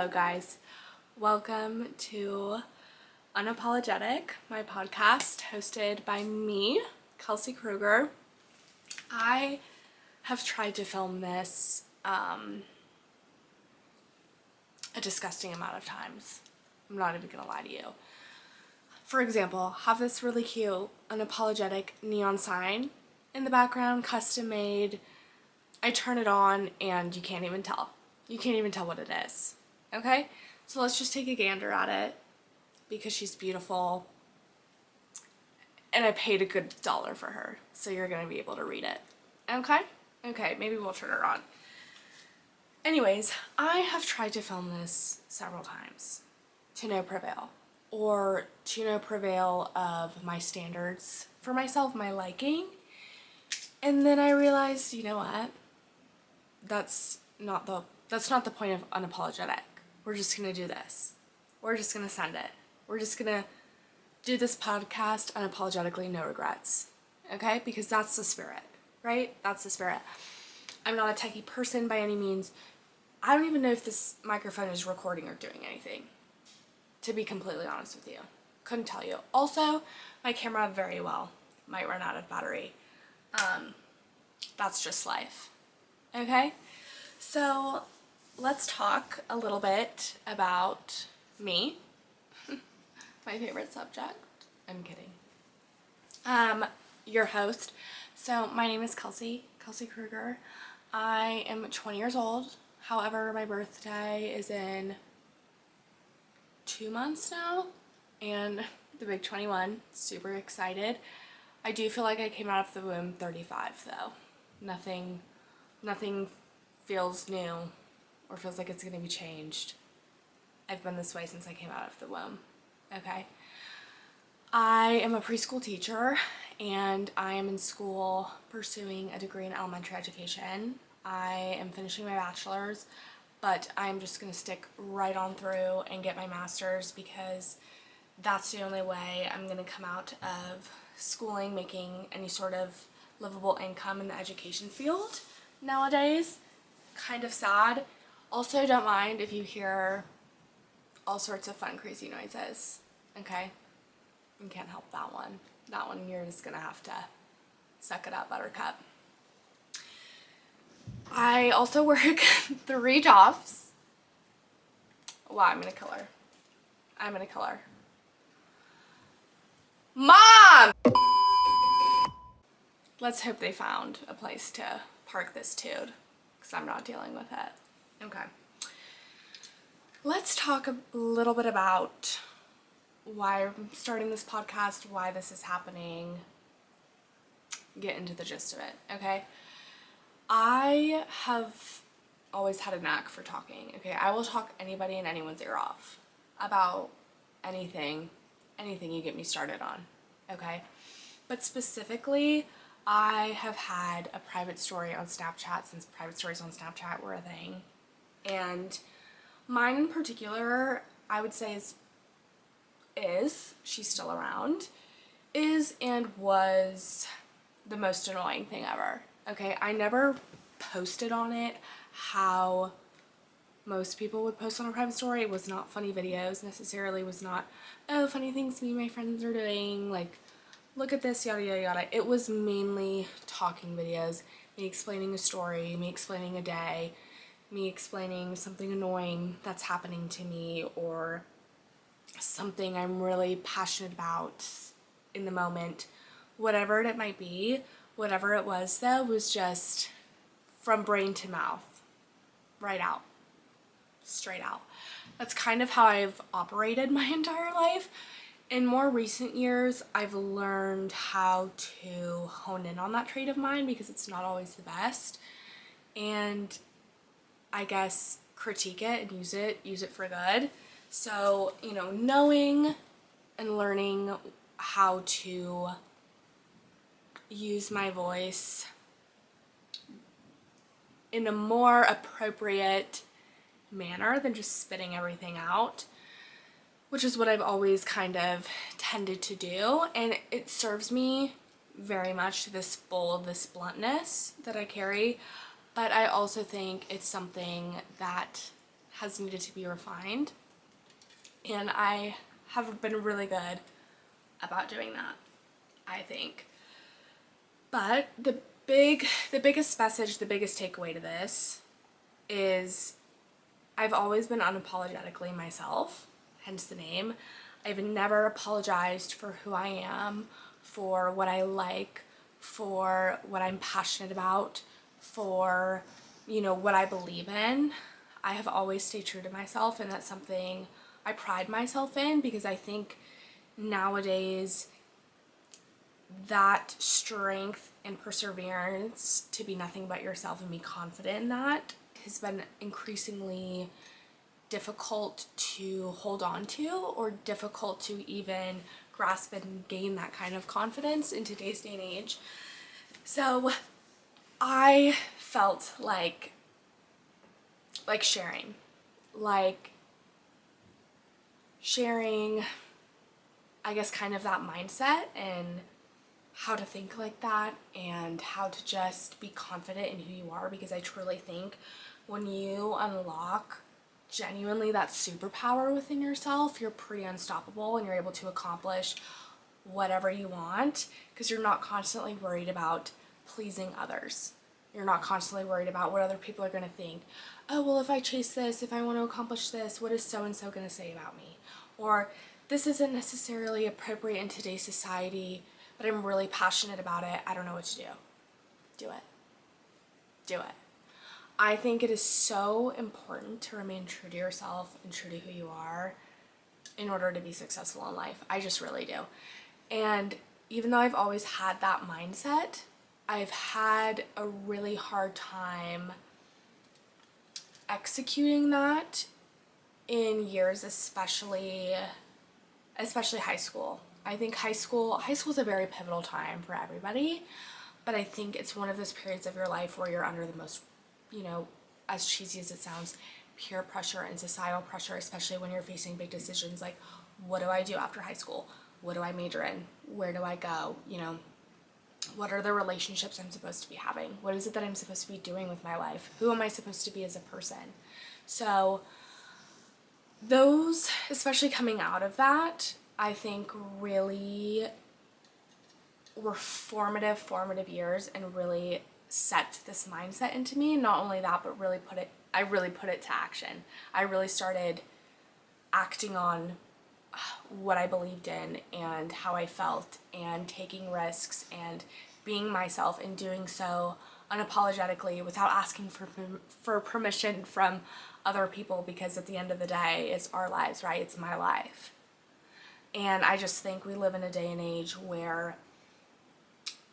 Hello guys, welcome to Unapologetic, my podcast hosted by me, Kelsey Kruger. I have tried to film this a disgusting amount of times. I'm not even gonna lie to you. For example, have this really cute Unapologetic neon sign in the background, custom made. I turn it on and you can't even tell. You can't even tell what it is. Okay? So let's just take a gander at it because she's beautiful. And I paid a good $1 for her. So you're going to be able to read it. Okay? Okay, maybe we'll turn her on. Anyways, I have tried to film this several times to no prevail. Or to no prevail of my standards for myself, my liking. And then I realized, you know what? That's not the point of Unapologetic. We're just gonna do this. We're just gonna send it. We're just gonna do this podcast unapologetically, no regrets. Okay? Because that's the spirit, right? That's the spirit. I'm not a techie person by any means. I don't even know if this microphone is recording or doing anything, to be completely honest with you. Couldn't tell you. Also, my camera very well might run out of battery. That's just life. Okay? So let's talk a little bit about me. My favorite subject. I'm kidding. Your host. So my name is Kelsey Kruger. I am 20 years old. However, my birthday is in 2 months now. And the big 21. Super excited. I do feel like I came out of the womb 35 though. Nothing feels new or feels like it's going to be changed. I've been this way since I came out of the womb. Okay? I am a preschool teacher and I am in school pursuing a degree in elementary education. I am finishing my bachelor's, but I'm just going to stick right on through and get my master's because that's the only way I'm going to come out of schooling making any sort of livable income in the education field nowadays. Kind of sad. Also, don't mind if you hear all sorts of fun, crazy noises. Okay? You can't help that one. That one you're just gonna have to suck it up, buttercup. I also work 3 jobs. Wow, I'm gonna kill her. Mom! Let's hope they found a place to park this dude, because I'm not dealing with it. Okay. Let's talk a little bit about why I'm starting this podcast, why this is happening. Get into the gist of it, okay? I have always had a knack for talking, okay? I will talk anybody and anyone's ear off about anything you get me started on, okay? But specifically, I have had a private story on Snapchat since private stories on Snapchat were a thing. And mine in particular, I would say she's still around, is and was the most annoying thing ever. Okay, I never posted on it how most people would post on a private story. It was not funny videos necessarily. It was not, oh, funny things me and my friends are doing, like, look at this, yada, yada, yada. It was mainly talking videos, me explaining a story, me explaining a day, me explaining something annoying that's happening to me or something I'm really passionate about in the moment. Whatever it might be, whatever it was though, was just from brain to mouth, right out, straight out. That's kind of how I've operated my entire life. In more recent years, I've learned how to hone in on that trait of mine because it's not always the best. And I guess critique it and use it for good. So, knowing and learning how to use my voice in a more appropriate manner than just spitting everything out, which is what I've always kind of tended to do, and it serves me very much, this bluntness that I carry, but I also think it's something that has needed to be refined. And I have been really good about doing that, I think. But the biggest message, the biggest takeaway to this is I've always been unapologetically myself, hence the name. I've never apologized for who I am, for what I like, for what I'm passionate about, for, what I believe in. I have always stayed true to myself, and that's something I pride myself in, because I think nowadays that strength and perseverance to be nothing but yourself and be confident in that has been increasingly difficult to hold on to, or difficult to even grasp and gain that kind of confidence in today's day and age. So I felt like sharing, I guess, kind of that mindset and how to think like that and how to just be confident in who you are, because I truly think when you unlock genuinely that superpower within yourself, you're pretty unstoppable and you're able to accomplish whatever you want, because you're not constantly worried about pleasing others. You're not constantly worried about what other people are going to think. Oh, well, if I chase this, if I want to accomplish this, what is so-and-so going to say about me? Or this isn't necessarily appropriate in today's society, but I'm really passionate about it. I don't know what to do. Do it. Do it. I think it is so important to remain true to yourself and true to who you are in order to be successful in life. I just really do. And even though I've always had that mindset, I've had a really hard time executing that in years, especially high school. I think high school is a very pivotal time for everybody, but I think it's one of those periods of your life where you're under the most, as cheesy as it sounds, peer pressure and societal pressure, especially when you're facing big decisions like, what do I do after high school? What do I major in? Where do I go? What are the relationships I'm supposed to be having? What is it that I'm supposed to be doing with my life? Who am I supposed to be as a person? So those, especially coming out of that, I think really were formative years and really set this mindset into me. Not only that, but I really put it to action. I really started acting on what I believed in and how I felt, and taking risks and being myself, and doing so unapologetically without asking for permission from other people, because at the end of the day, it's our lives, right? It's my life. And I just think we live in a day and age where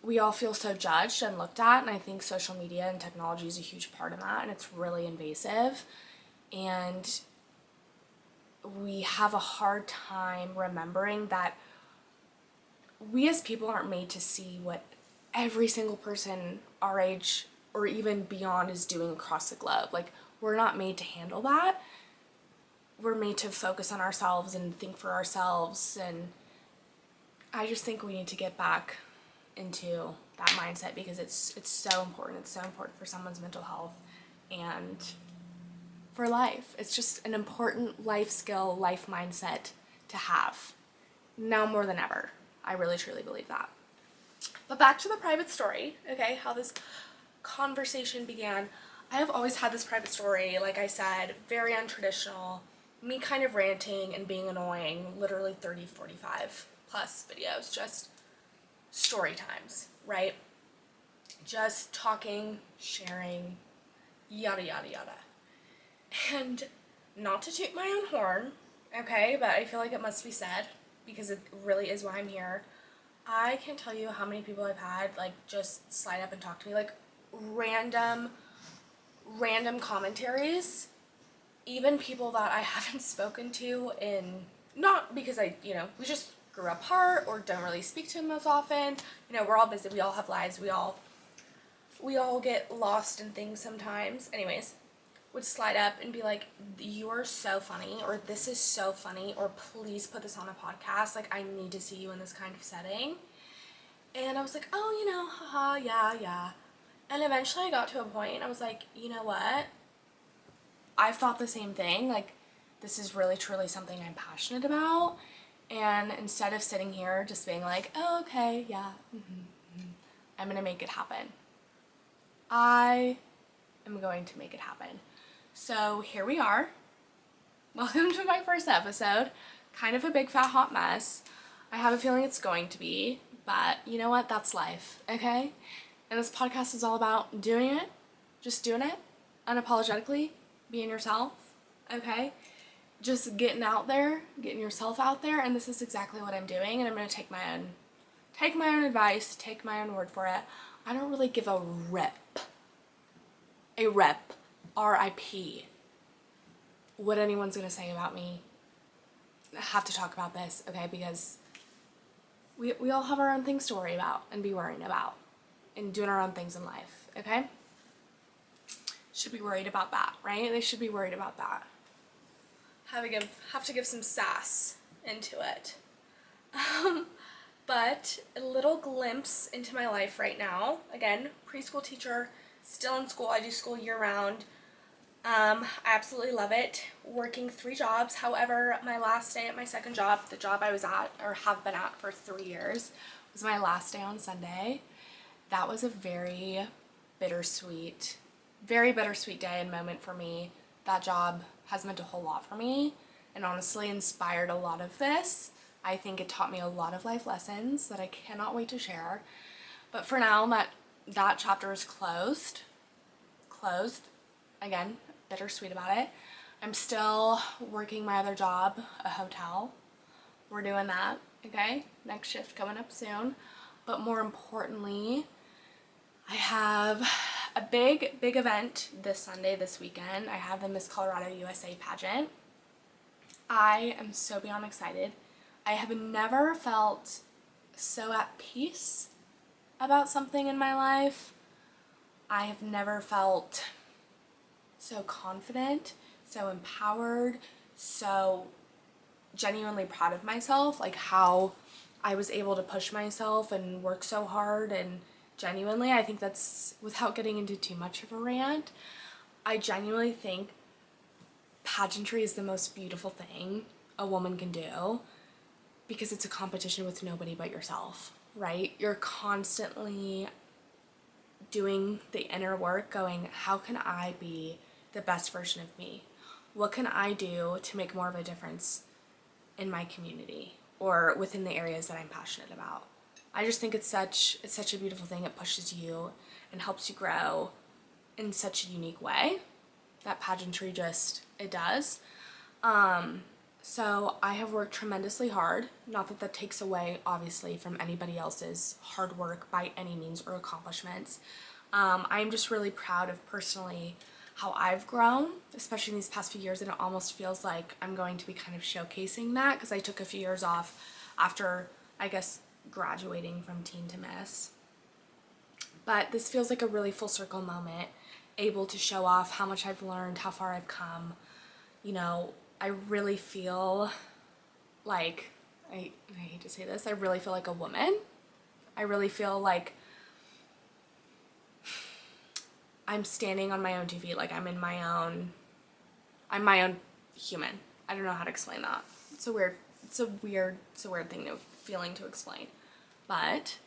we all feel so judged and looked at, and I think social media and technology is a huge part of that, and it's really invasive. And we have a hard time remembering that we as people aren't made to see what every single person our age or even beyond is doing across the globe. Like, we're not made to handle that. We're made to focus on ourselves and think for ourselves, and I just think we need to get back into that mindset, because it's so important. It's so important for someone's mental health and for life. It's just an important life skill, life mindset to have now more than ever. I really truly believe that. But back to the private story, okay, how this conversation began. I have always had this private story, like I said, very untraditional, me kind of ranting and being annoying, literally 30, 45 plus videos, just story times, right? Just talking, sharing, yada, yada, yada. And not to toot my own horn, okay, but I feel like it must be said, because it really is why I'm here. I can't tell you how many people I've had, like, just slide up and talk to me, like, random commentaries, even people that I haven't spoken to in, not because we just grew apart or don't really speak to them as often. We're all busy, we all have lives, we all get lost in things sometimes. Anyways, would slide up and be like, you are so funny, or this is so funny, or please put this on a podcast, like, I need to see you in this kind of setting. And I was like, oh, haha, yeah. And eventually I got to a point and I was like, you know what? I've thought the same thing, like this is really truly something I'm passionate about, and instead of sitting here just being like, oh, okay, yeah, I'm gonna make it happen. I am going to make it happen. So here we are. Welcome to my first episode. Kind of a big fat hot mess. I have a feeling it's going to be, but you know what? That's life, okay? And this podcast is all about doing it, just doing it, unapologetically, being yourself, okay? Just getting out there, getting yourself out there, and this is exactly what I'm doing, and I'm gonna take my own advice, take my own word for it. I don't really give a rip, R-I-P, what anyone's gonna say about me. I have to talk about this, okay, because we all have our own things to worry about and be worrying about and doing our own things in life, okay? Should be worried about that, right? They should be worried about that. Have to give some sass into it. But a little glimpse into my life right now. Again, preschool teacher, still in school. I do school year round. I absolutely love it. Working 3 jobs. However, my last day at my second job, the job I was at or have been at for 3 years, was my last day on Sunday. That was a very bittersweet day and moment for me. That job has meant a whole lot for me and honestly inspired a lot of this. I think it taught me a lot of life lessons that I cannot wait to share. But for now, that chapter is closed. Again, bittersweet about it. I'm still working my other job, a hotel. We're doing that, okay? Next shift coming up soon. But more importantly, I have a big event this Sunday, this weekend. I have the Miss Colorado USA pageant. I am so beyond excited. I have never felt so at peace about something in my life. I have never felt so confident, so empowered, so genuinely proud of myself, like how I was able to push myself and work so hard. And genuinely, I think that's, without getting into too much of a rant, I genuinely think pageantry is the most beautiful thing a woman can do, because it's a competition with nobody but yourself, right? You're constantly doing the inner work, going, how can I be the best version of me? What can I do to make more of a difference in my community or within the areas that I'm passionate about? I just think it's such a beautiful thing. It pushes you and helps you grow in such a unique way. That pageantry it does. So I have worked tremendously hard. Not that that takes away, obviously, from anybody else's hard work by any means or accomplishments. I'm just really proud of personally how I've grown, especially in these past few years, and it almost feels like I'm going to be kind of showcasing that, because I took a few years off after, I guess, graduating from teen to miss. But this feels like a really full circle moment, able to show off how much I've learned, how far I've come. You know, I really feel like, I hate to say this, I really feel like a woman. I really feel like I'm standing on my own 2 feet, like I'm my own human. I don't know how to explain that. It's a weird feeling to explain. But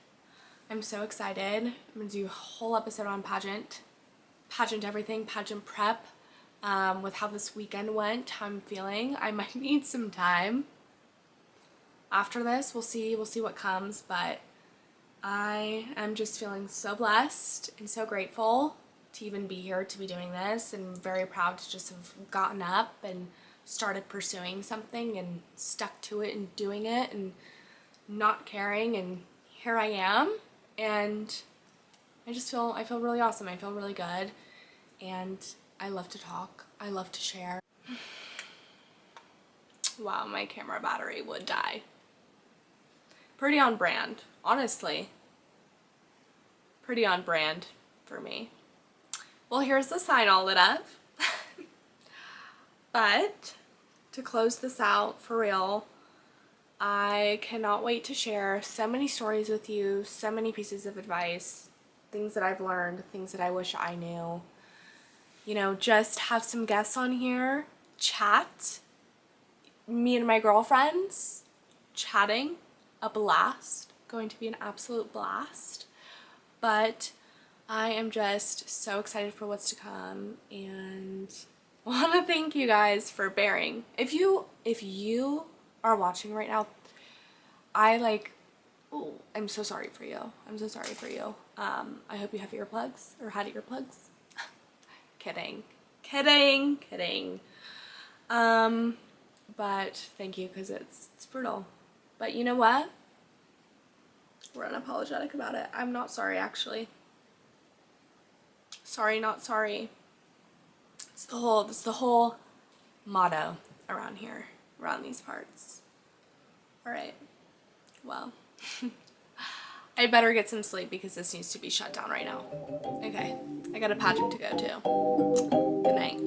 I'm so excited. I'm gonna do a whole episode on pageant everything, pageant prep, with how this weekend went, how I'm feeling. I might need some time after this. We'll see what comes, but I am just feeling so blessed and so grateful to even be here, to be doing this, and very proud to just have gotten up and started pursuing something and stuck to it and doing it and not caring, and here I am. And I feel really awesome. I feel really good, and I love to talk. I love to share. Wow, my camera battery would die. Pretty on brand, honestly. Pretty on brand for me. Well, here's the sign all lit up. But to close this out for real, I cannot wait to share so many stories with you, so many pieces of advice, things that I've learned, things that I wish I knew. you know, just have some guests on here, chat, me and my girlfriends, chatting, a blast, going to be an absolute blast. But I am just so excited for what's to come, and I want to thank you guys for bearing. If you are watching right now, I'm so sorry for you. I'm so sorry for you. I hope you have earplugs or had earplugs. Kidding. But thank you, because it's brutal. But you know what? We're unapologetic about it. I'm not sorry, actually. Sorry, not sorry. It's the whole motto around here, around these parts. All right. Well, I better get some sleep because this needs to be shut down right now. Okay. I got a pageant to go to. Good night.